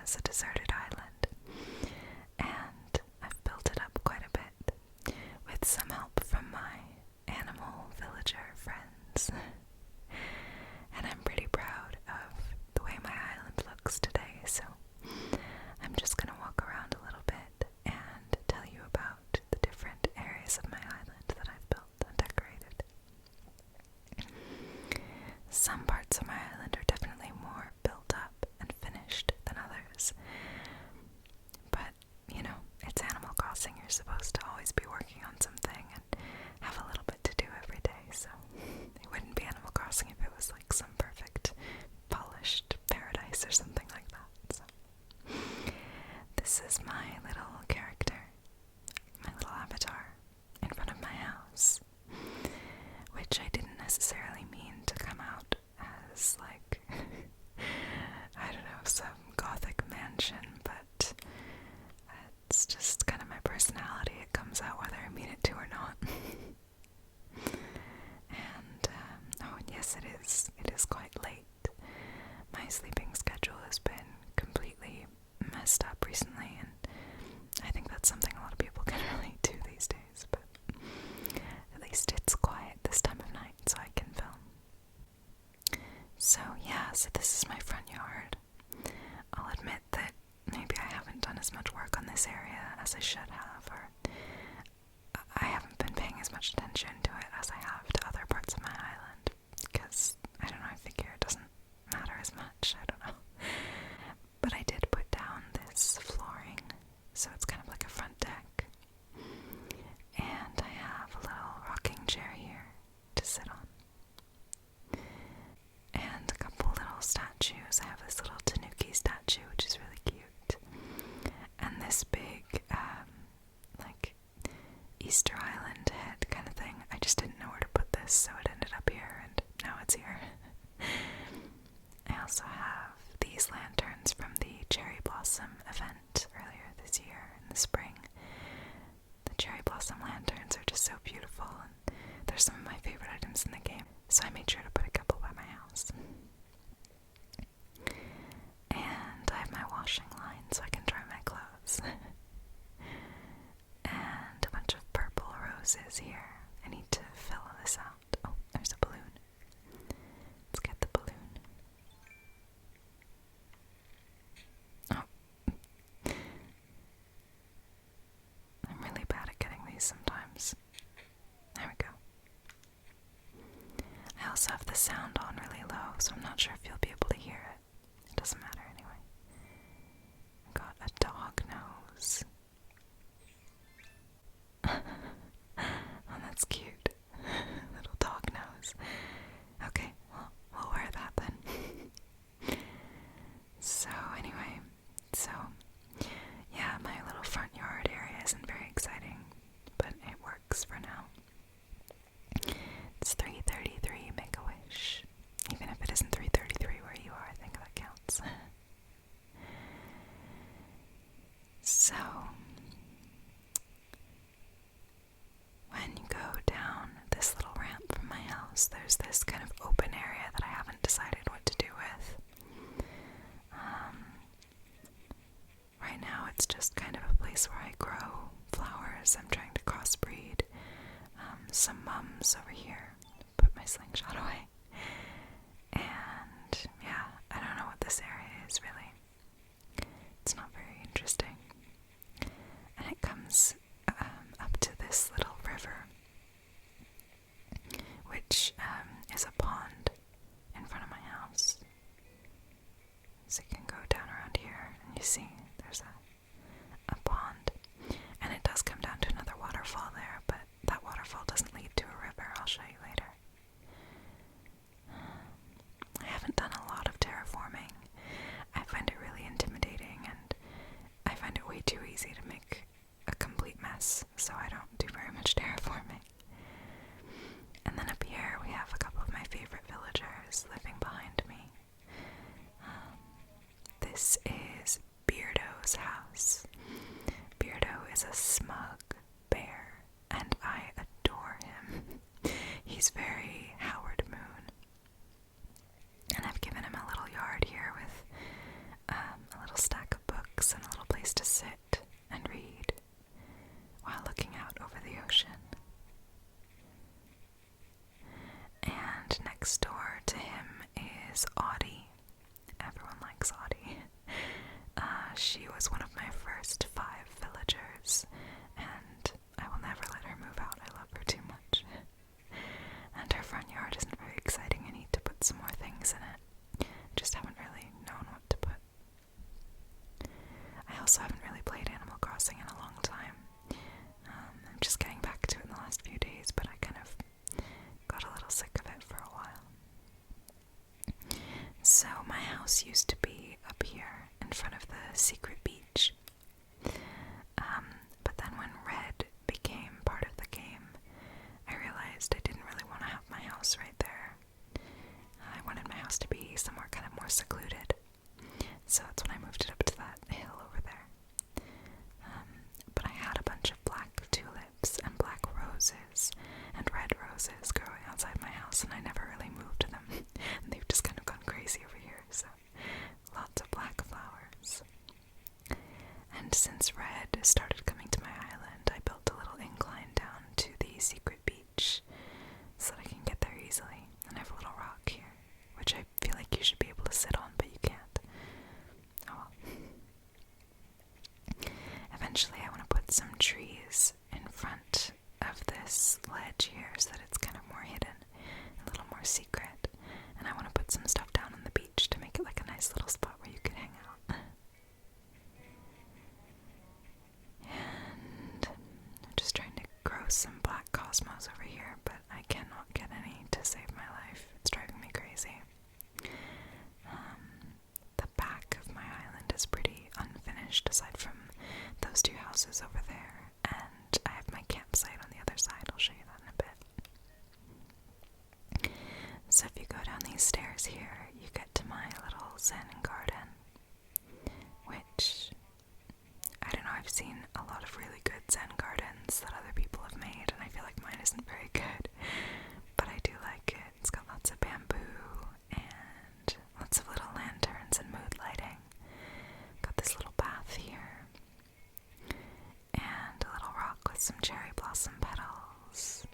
as a deserted island, and I've built it up quite a bit with some help from my animal villager friends. And I'm pretty proud of the way my island looks today, so I'm just going to walk around a little bit and tell you about the different areas of my island that I've built and decorated. Some parts of my island are definitely more built up and finished than others, but, you know, it's Animal Crossing. You're supposed to always be working on something and have a little bit to do every day, so it wouldn't be Animal Crossing if it was like some perfect, polished paradise or something like that. So this is my little character, my little avatar, in front of my house, which I didn't necessarily mean to come out as, like, I don't know, some gothic mansion, but it's just kind of my personality. It comes out whether I mean it to or not. And, oh, and yes, it is quite late. My sleeping schedule has been completely messed up recently, and I think that's something a lot of people can relate to these days, but at least it's quiet this time of night, so I can film. So yeah, so this is my front yard. I'll admit that maybe I haven't done as much work on this area as I should have, or I haven't been paying as much attention to it as I have to other parts of my island, because, I don't know, I figure it doesn't matter as much, I don't know. But I did put down this flooring, so it's kind of like a front deck, and I have a little rocking chair here to sit on, and a couple little statues. I have this little tanuki statue, which is really cute, and this big, like, Easter Island head kind of thing. I just didn't know where to put this, so it ended up here, and now it's here. I also have these lanterns from the cherry blossom event earlier this year in the spring. The cherry blossom lanterns are just so beautiful, and they're some of my favorite items in the game, so I made sure to put a couple by my house. And I have my washing line so I can dry my clothes. And a bunch of purple roses here. I need to fill this out. Oh, there's a balloon. Let's get the balloon. Oh. I'm really bad at getting these sometimes. There we go. I also have the sound on really low, so I'm not sure if you'll be able to hear it. It doesn't matter anyway. I got a dog nose. Oh, that's cute. Little dog nose. Okay, well, we'll wear that then. So, anyway, yeah, my little front yard area isn't very exciting, but it works for now. It's 3:33, make a wish. Even if it isn't 3:33 where you are, I think that counts. So, when you go down this little ramp from my house, there's this kind of open area that I haven't decided what to do with. Right now it's just kind of a place where I grow flowers. I'm trying to crossbreed some mums over here. Put my slingshot away. And yeah, I don't know what this area is really. It's not very interesting. And it comes up to this little river, which is a pond in front of my house. So you can go down around here and you see there's a pond, and it does come down to another waterfall there, but that waterfall doesn't lead to a river. I'll show you later. I haven't done a lot of terraforming. I find it really intimidating, and I find it way too easy to make a complete mess, so I don't do very much terraforming. And then up here we have a couple of my favorite villagers living behind me. This is Bearded is Audie. Everyone likes Audie. She was one of my first 5 villagers, and I will never let her move out. I love her too much. And her front yard isn't very exciting. I need to put some more things in it. Just haven't really known what to put. I also haven't really played Animal Crossing in a long time. I'm just getting back to it in the last few days, but I kind of got a little sick of it for a while. So my house used to be up here in front of the secret beach. But then when Red became part of the game, I realized I didn't really want to have my house right there. I wanted my house to be somewhere kind of more secluded. So that's when I moved it up to that hill over there. But I had a bunch of black tulips and black roses and red roses growing outside my house, and I never really moved them. And they've just kind of gone crazy over here, so lots of black flowers. And since Red started coming to my island, I built a little incline down to the secret beach so that I can get there easily. And I have a little rock here, which I feel like you should be able to sit on, but you can't. Oh well. Eventually I want to put some trees in front of this ledge here so that it's kind of more hidden, a little more secret. And I want to put some stuff down on the beach to make it like a nice little spot where you can hang out. And I'm just trying to grow some black cosmos over here, but I cannot get any to save my life. It's driving me crazy. The back of my island is pretty unfinished, aside from those 2 houses over there, and I have my campsite on the other side. I'll show you that in a bit. So if you go down these stairs here, you get to my little Zen garden, which, I don't know, I've seen a lot of really good Zen gardens that other people have made, and I feel like mine isn't very good, but I do like it. It's got lots of bamboo and lots of little lanterns and mood lighting. Got this little bath here, and a little rock with some cherry blossom petals,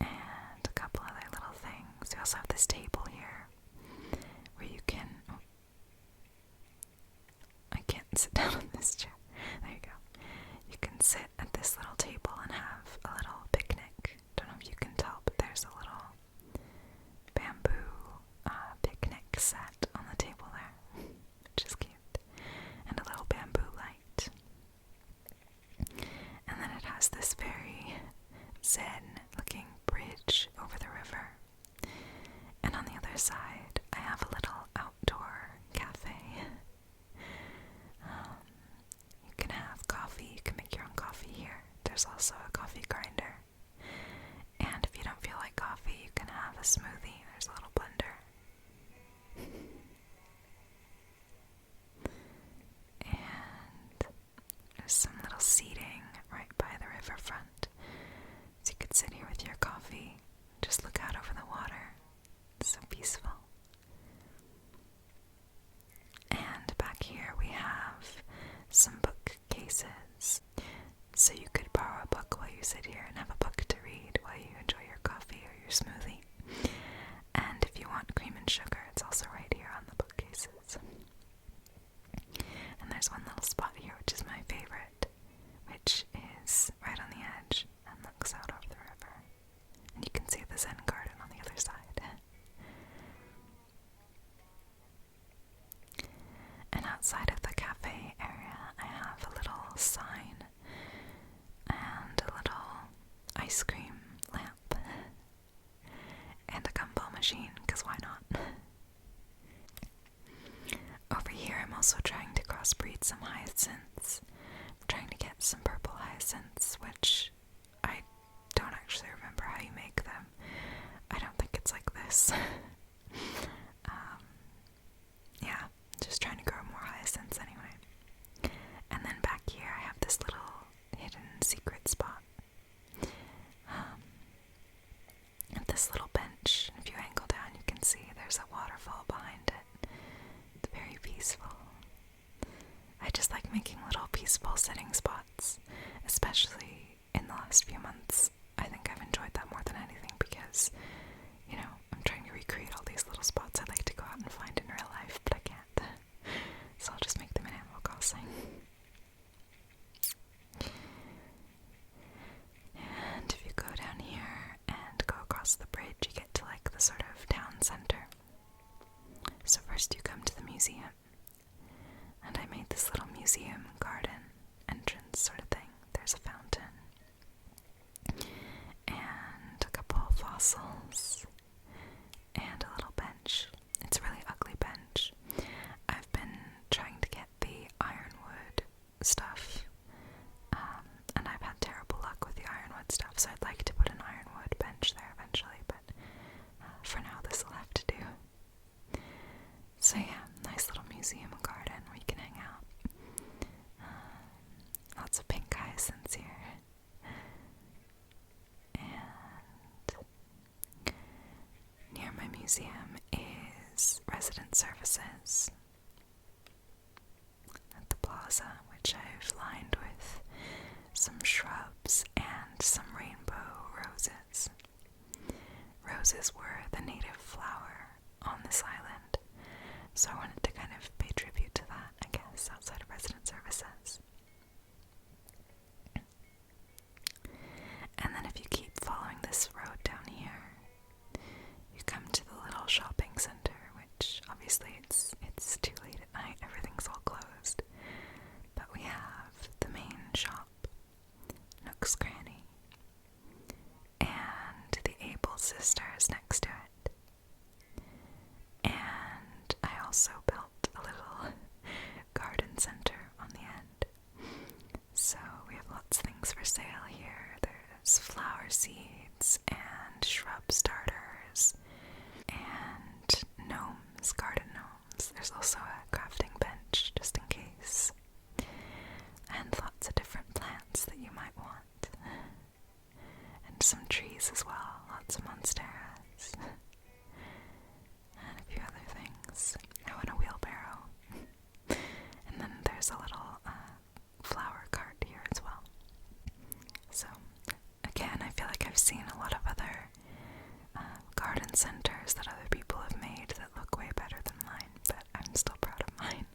and a couple other little things. We also have this table here where you can... Oh, I can't sit down on this chair. There you go. You can sit at this little table and have a little picnic. Don't know if you can tell, but there's a little bamboo picnic set on the table there, which is cute. And a little bamboo light. And then it has this very zen looking bridge over the river. And on the other side, I have a little outdoor cafe. You can have coffee, you can make your own coffee here. There's also a coffee grinder. And if you don't feel like coffee, you can have a smoothie. There's a little blender. And there's some little seating right by the riverfront. So you could sit here with your coffee, just look out over the water. It's so peaceful. And back here we have some bookcases. So you could borrow a book while you sit here and have a book to read while you enjoy your coffee or your smoothie. And if you want cream and sugar, it's also right here on the bookcases. And there's one little spot here which is my favorite, which is right on the edge and looks out over the river. And you can see the Zen garden on the other side. And outside of the cafe area, I have a little sign and a little ice cream lamp and a gumball machine, because why not? Over here I'm also trying to crossbreed some hyacinths. I'm trying to get some purple hyacinths, which I don't actually remember how you make them. I don't think it's like this. Yeah, just trying to grow more hyacinths anyway. And then back here I have this little hidden secret spot. At this little bench, if you angle down you can see there's a waterfall behind it. It's very peaceful. I just like making little peaceful sitting spots, especially in the last few months. I think I've enjoyed that more than anything because, you know, I'm trying to recreate all these little spots museum is resident services at the plaza, which I've lined with some shrubs and some rainbow roses. Roses were the native flower on this island, so I wanted to kind of pay tribute to that, I guess, outside of resident services. And then if you keep following this road down here, you come to the little shopping center, which obviously it's too late at night, everything's all closed. But we have the main shop, Nook's Cranny, and the Able Sisters next to it. And I also built a little garden center on the end. So we have lots of things for sale here. There's flower seeds and shrub starters and gnomes, garden gnomes. There's also a crafting bench just in case. And lots of different plants that you might want. And some trees as well, lots of monsteras. And a few other things. Oh, and a wheelbarrow. And then there's a little flower cart here as well. So, again, I feel like I've seen a lot of other garden centers that other people have made that look way better than mine, but I'm still proud of mine.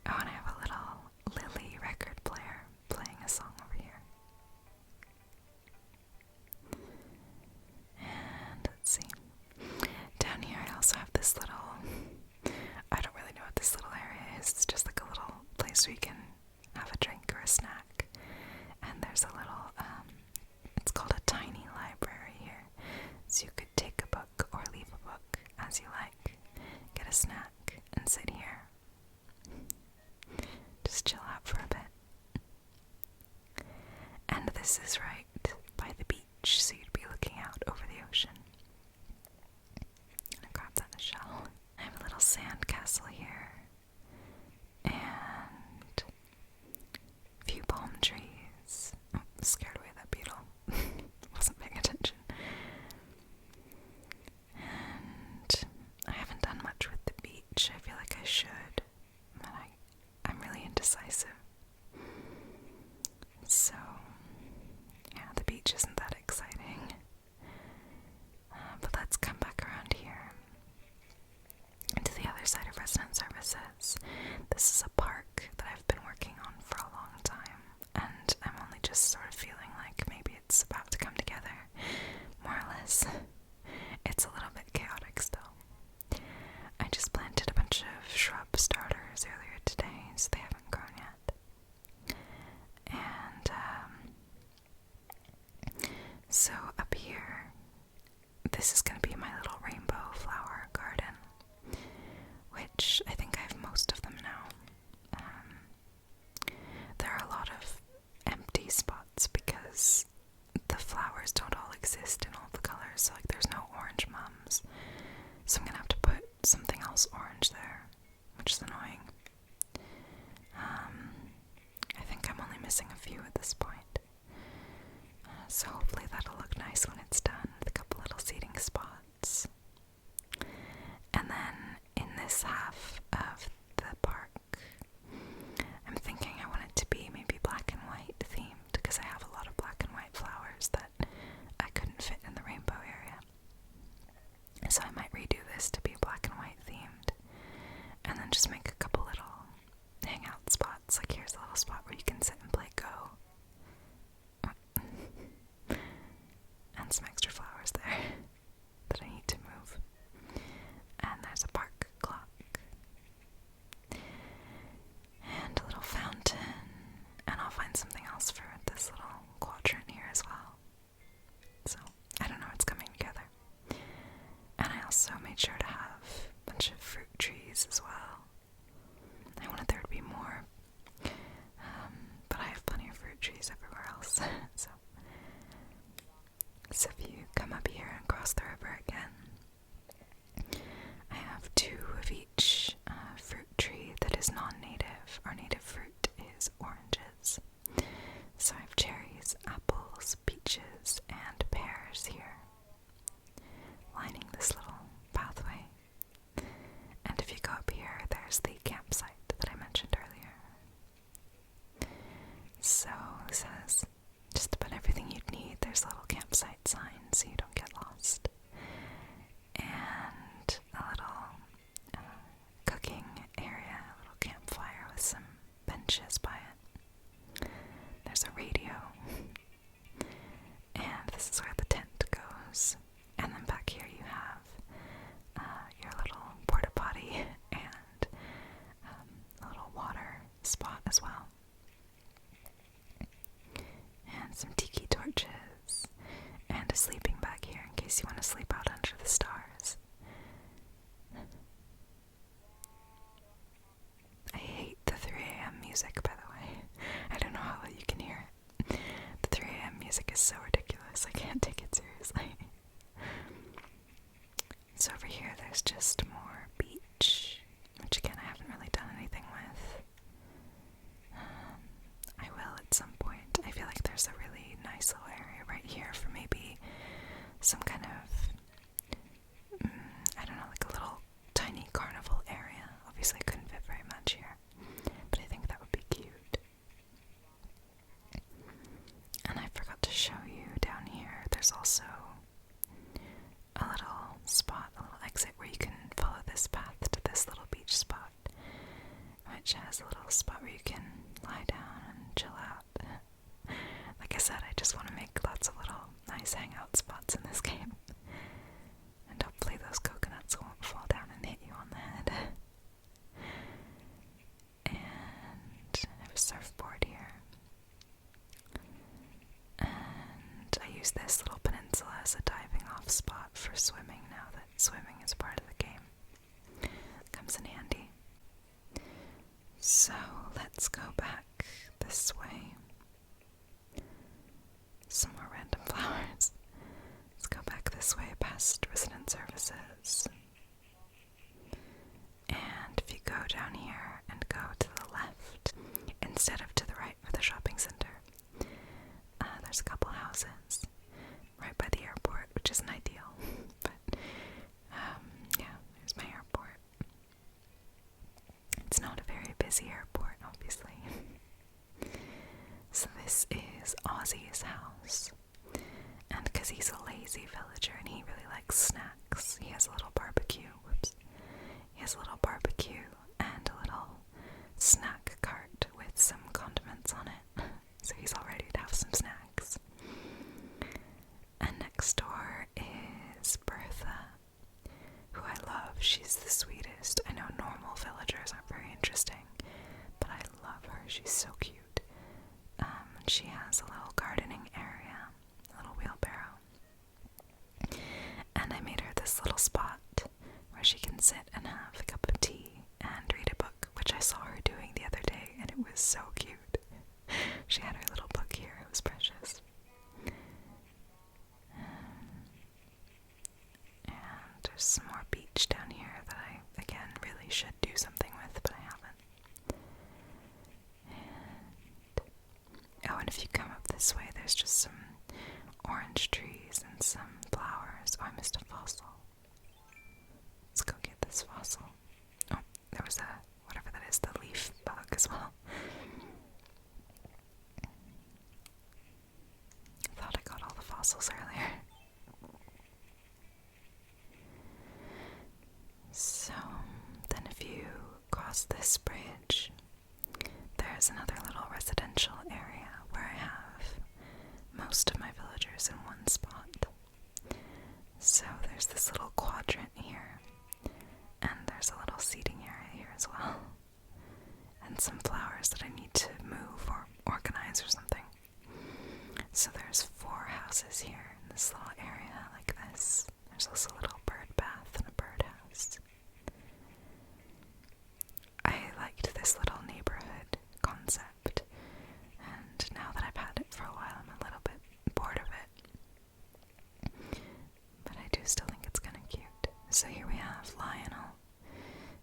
Oh, and I have a little Lily record player playing a song over here. And let's see. Down here I also have this little, I don't really know what this little area is. It's just like a little place where you can have a drink or a snack. And there's a little, it's called a tiny library here. So you could take a book or leave a book as you like. Get a snack and sit here. Just chill out for a bit. And this is right by the beach, so you'd be looking out over the ocean. I'm gonna grab that in a shell. I have a little sand castle here. And a few palm trees. Oh, scared away that beetle. Wasn't paying attention. And I haven't done much with the beach. I feel like I should, but I'm really indecisive. So, yeah, the beach isn't that exciting. But let's come back around here to the other side of resident services. This is a park that I've been working on for a long time, and I'm only just sort of feeling like maybe it's about to come together, more or less. It's a little bit chaotic still. I just planted a bunch of shrub starters earlier today, so they haven't grown yet. And so up here, this is going to be my little rainbow flower garden, which I think I have most of them now. There are a lot of empty spots because the flowers don't all exist in all the colors, so like there's no orange mums. So I'm going to have to put something else orange there, which is annoying. I think I'm only missing a few at this point. So hopefully that'll look nice when it's done, with a couple little seating spots. And then in this half of the park, I'm thinking I want it to be maybe black and white themed, because I have a lot of black and white flowers that I couldn't fit in the rainbow area. So I might redo this to be black and white themed, and then just make a couple little hangout spots. Like here's a little spot where you can sit and play Go. And some extra flowers there that I need to move. And there's a park clock. And a little fountain. And I'll find something else for this little quadrant here as well. So, I don't know, it's coming together. And I also made sure to have a bunch of fruit trees as well. I wanted there to be more. But I have plenty of fruit trees everywhere else. So if you come up here and cross the river again, I have two of each fruit tree that is non-native. Our native fruit is oranges. So I have cherries, apples, peaches, and pears here, lining this little there's the campsite that I mentioned earlier. So this has just about everything you'd need. There's a little campsite sign so you don't get lost. And a little cooking area, a little campfire with some benches by it. There's a radio. And this is where the tent goes. And then back here you have your little porta potty and a little water spot as well. And some tiki torches. And a sleeping bag here in case you want to sleep out under the stars. I hate the 3 a.m. music, by the way. I don't know how well you can hear it. The 3 a.m. music is so ridiculous, I can't take it seriously. So over here there's just more beach, which again I haven't really done anything with. I will at some point. I feel like there's a really nice little area right here for maybe some kind of, I don't know, like a little tiny carnival area. Obviously I couldn't fit very much here, but I think that would be cute. And I forgot to show you down here, there's also a little spot, a little exit where you can follow this path to this little beach spot, which has a little spot where you can lie down and chill out. Like I said, I just want to make lots of little nice hangout spots in this game. And hopefully those coconuts won't fall down and hit you on the head. And I have a surfboard here. And I use this little peninsula as a diving off spot for swimming now that swimming is part of the game. Comes in handy. So let's go back this way. Some more random flowers. Let's go back this way past resident services. And if you go down here and go to the left instead of to the right for the shopping center, there's a couple houses right by the airport, which isn't ideal, but yeah, there's my airport. It's not a very busy airport, obviously. So this is Ozzy's house, and because he's a lazy villager and he really likes snacks, he has a little barbecue, he has a little barbecue and a little snack cart with some condiments on it, so he's all ready to have some snacks. And next door is Bertha, who I love. She's the sweetest. I know normal villagers aren't very interesting, but I love her. She's so cute. She has a little gardening area, a little wheelbarrow. And I made her this little spot where she can sit and have a cup of tea and read a book, which I saw her doing the other day, and it was so cute. She had her little book here. It was precious. And there's some more beach down here that I, again, really should do something with, but I haven't. Oh, and if you come up this way, there's just some orange trees and some flowers. Oh, I missed a fossil. Let's go get this fossil. Oh, there was whatever that is, the leaf bug as well. I thought I got all the fossils earlier. So, then if you cross this bridge, there's another little residential area where I have most of my villagers in one spot. So there's this little quadrant here, and there's a little seating area here as well, and some flowers that I need to move or organize or something. So there's 4 houses here in this little area like this. There's also a little bird bath and a birdhouse. I liked this little neighborhood concept, and now that I've had it for a while, I'm a little bit bored of it. But I do still think it's kind of cute. So here we have Lionel,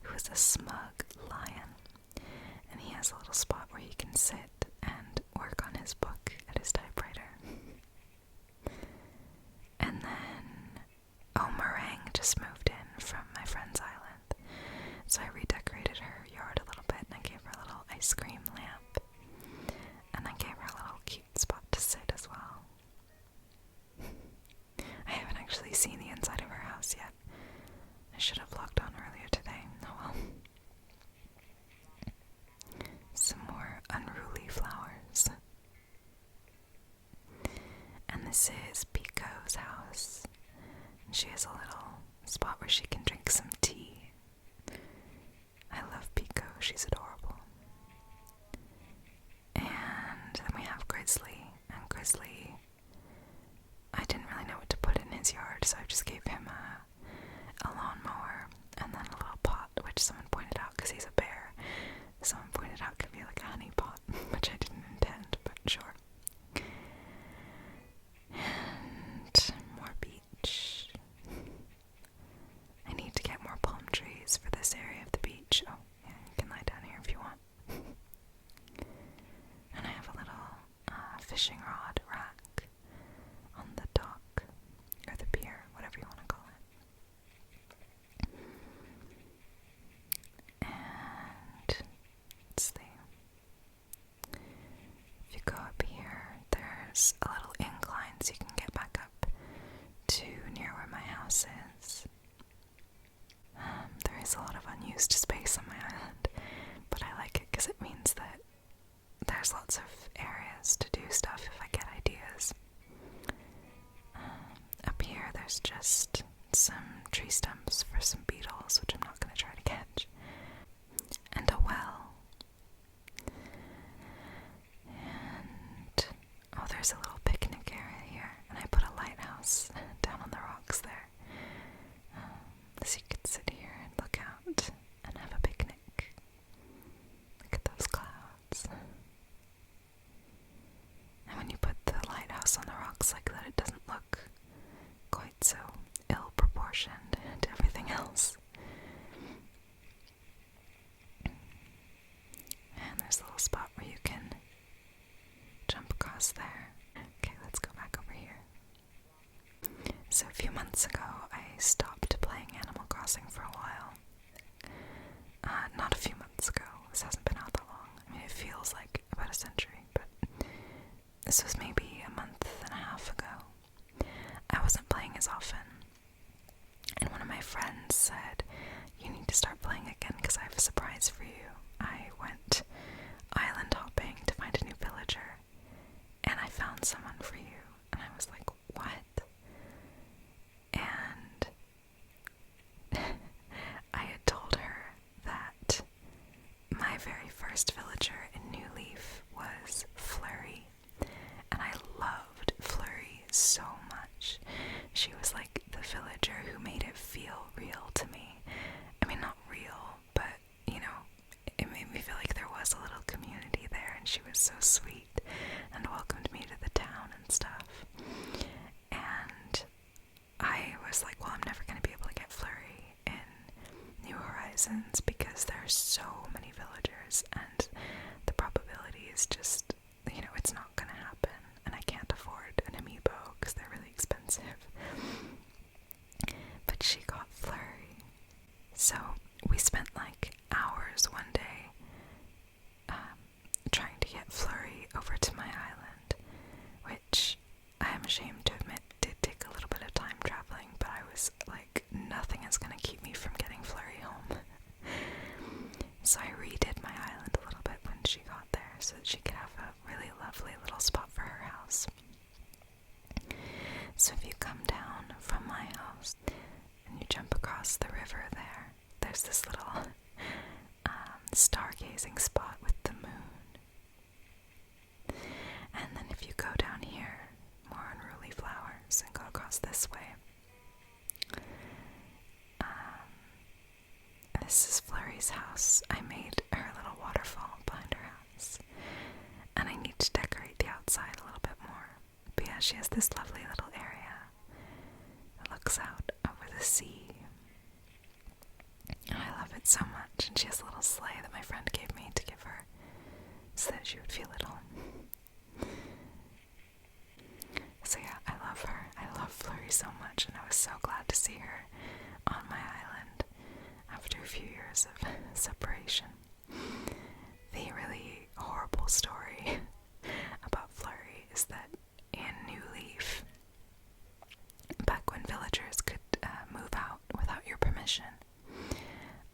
who is a smug lion, and he has a little spot where he can sit and work on his book at his typewriter. And then, oh, Meringue just moved in from my friend's island, so I redecorated her ice cream lamp. And I gave her a little cute spot to sit as well. I haven't actually seen the inside of her house yet. I should have logged on earlier today. Oh well. Some more unruly flowers. And this is Pico's house. And she has a little spot where she can drink some tea. I love Pico, she's adorable. And then we have Grizzly. And Grizzly, I didn't really know what to put in his yard, so I just gave him a lawnmower and then a little pot, which someone pointed out, because he's a bear, someone pointed out could be like a honey pot, which I didn't intend, but sure. And more beach. I need to get more palm trees for this area of the beach. Oh, yeah, you can lie down here if you want. And I have a little fishing rod rack on the dock, or the pier, whatever you want to call it. And let's see. If you go up here, there's a little incline so you can get back up to near where my house is. There is a lot of unused space on my island, but I like it because it means that there's lots of areas to do stuff if I get ideas. Up here there's just some tree stumps for some beetles, which I'm not going to try to catch, and a well. And oh, there's a little picnic area here, and I put a lighthouse down on the rocks there. So you could sit here and look out and have a picnic. Look at those clouds. And when you put the lighthouse on the rocks like that, it doesn't look quite so ill-proportioned to everything else. And there's a little spot where you can jump across there. Okay, let's go back over here. So a few months ago, I stopped playing Animal Crossing for a while. Not a few months ago. This hasn't been out that long. I mean, it feels like about a century, but this was maybe a month and a half ago. I wasn't playing as often, and one of my friends said, "You need to start playing again because I have a surprise for you." I went island hopping to find a new villager, and I found someone for you, and I was like, "What?" And I had told her that my very first villager in New Leaf was Flurry, and I loved Flurry so much. She was like the villager who made it feel real to me. I mean, not real, but, you know, it made me feel like there was a little community there, and she was so sweet and welcomed me to the town and stuff. And I was like, well, I'm never going to be able to get Flurry in New Horizons because there's so many villagers, and the probability is just, you know, it's not going to happen, and I can't afford an amiibo because they're really expensive. But she got Flurry. So we spent like hours one day trying to get Flurry over to my island, which I am ashamed to admit did take a little bit of time traveling, but I was like, nothing is going to keep me from getting Flurry home. So I redid my island a little bit when she got there so that she could have a really lovely little spot for her house. So if you come down from my house and you jump across the river there, there's this little stargazing spot with the moon. And then if you go down here, more unruly flowers, and go across this way, this is Flurry's house. I made her a little waterfall behind her house, and I need to decorate the outside a little bit more. But yeah, she has this lovely little area that looks out over the sea. And I love it so much, and she has a little sleigh that my friend gave me to give her so that she would feel at home. So yeah, I love her. I love Flurry so much, and I was so glad to see her on my island after a few years of separation. The really cool story about Flurry is that in New Leaf, back when villagers could move out without your permission,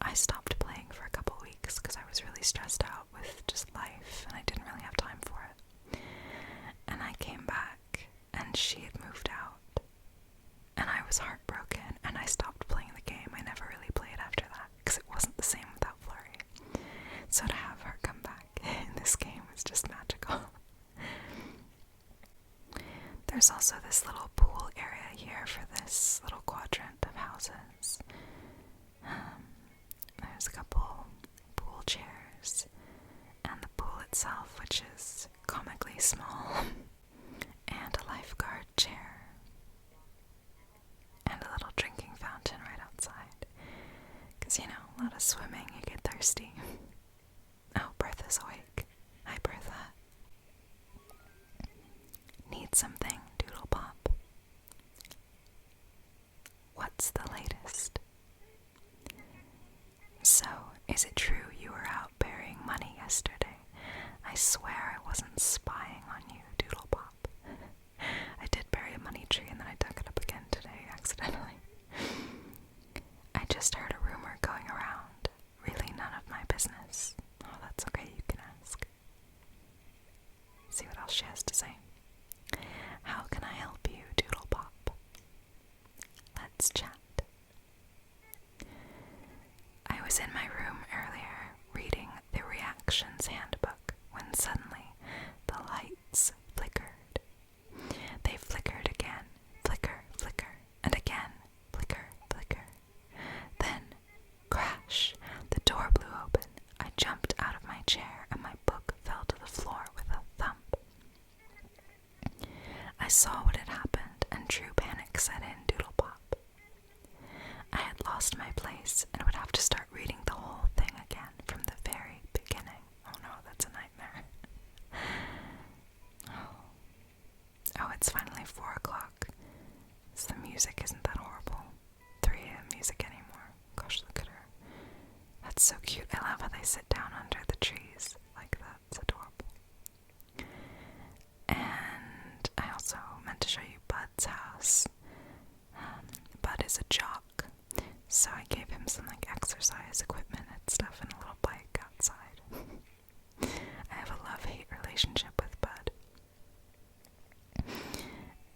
I stopped playing for a couple weeks because I was really stressed out with just life and I didn't really have time for it. And I came back and she had moved out and I was heartbroken and I stopped playing the game. I never really played after that because it wasn't the same without Flurry. So to have her come back in this game was just magical. There's also this little pool area here for this little quadrant of houses. There's a couple pool chairs, and the pool itself, which is comically small, and a lifeguard chair, and a little drinking fountain right outside. Because, you know, a lot of swimming, you get thirsty. Oh, Bertha's awake. Hi, Bertha. Need something, Doodle Pop? What's the latest? So, is it true you were out burying money yesterday? I swear I wasn't spying on you, Doodle Pop. I did bury a money tree and then I dug it up again today, accidentally. I just heard a rumor going around. Really none of my business. Oh, that's okay, you can ask. See what else she has to say. How can I help you, Doodle Pop? Let's chat. I was in my room earlier reading the reactions handbook when suddenly the lights flickered. They flickered again, flicker, flicker, and again, flicker, flicker. Then, crash, the door blew open. I jumped out of my chair and my book fell to the floor with a thump. I saw what had happened and true panic set in, Doodle Pop. I had lost my place and would have to start reading the whole thing again from the very beginning. Oh no, that's a nightmare. Oh, it's finally 4 o'clock. So the music isn't that horrible. 3 a.m. music anymore. Gosh, look at her. That's so cute. I love how they sit down under the trees like that. It's adorable. And I also meant to show you Bud's house. Bud is a jock, so I gave him some like exercise equipment and stuff and a little bike outside. I have a love-hate relationship with Bud.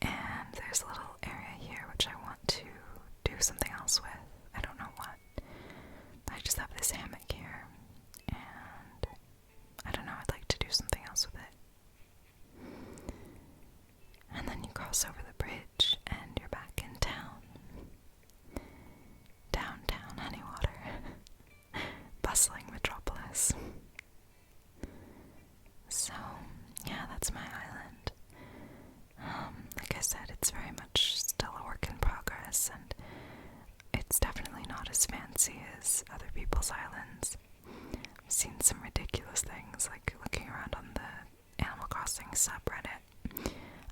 And there's a little area here which I want to do something else with. I don't know what. I just have this hammock here, and I don't know, I'd like to do something else with it. And then you cross over the bridge and you're back in town. Downtown Honeywater. Bustling metropolis. So, yeah, that's my island. Like I said, it's very much still a work in progress, and it's definitely not as fancy as other people's islands. I've seen some ridiculous things, like looking around on the Animal Crossing subreddit.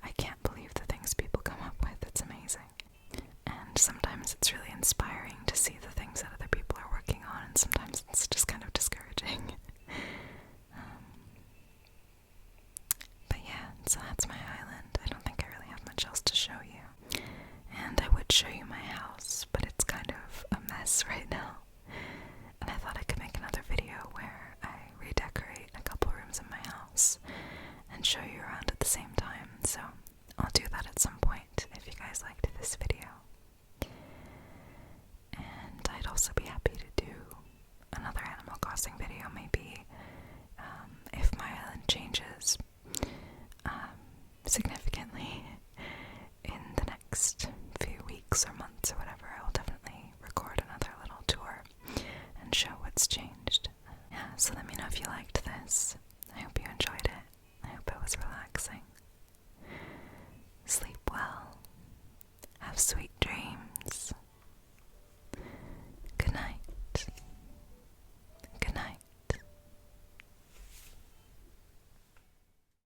I can't believe the things people come up with. It's amazing. And sometimes it's really inspiring to see the things that other people are working on, and sometimes it's just kind of discouraging. But yeah, so that's my island. I don't think I really have much else to show you. And I would show you my house, but it's kind of a mess right now. And I thought I could make another video where I redecorate a couple rooms in my house and show you around at the same time. So I'll do that at some point if you guys liked this video. And I'd also be happy to do another Animal Crossing video, maybe if my island changes significantly in the next few weeks or months or whatever. I will definitely record another little tour and show what's changed. Yeah, so let me know if you liked this.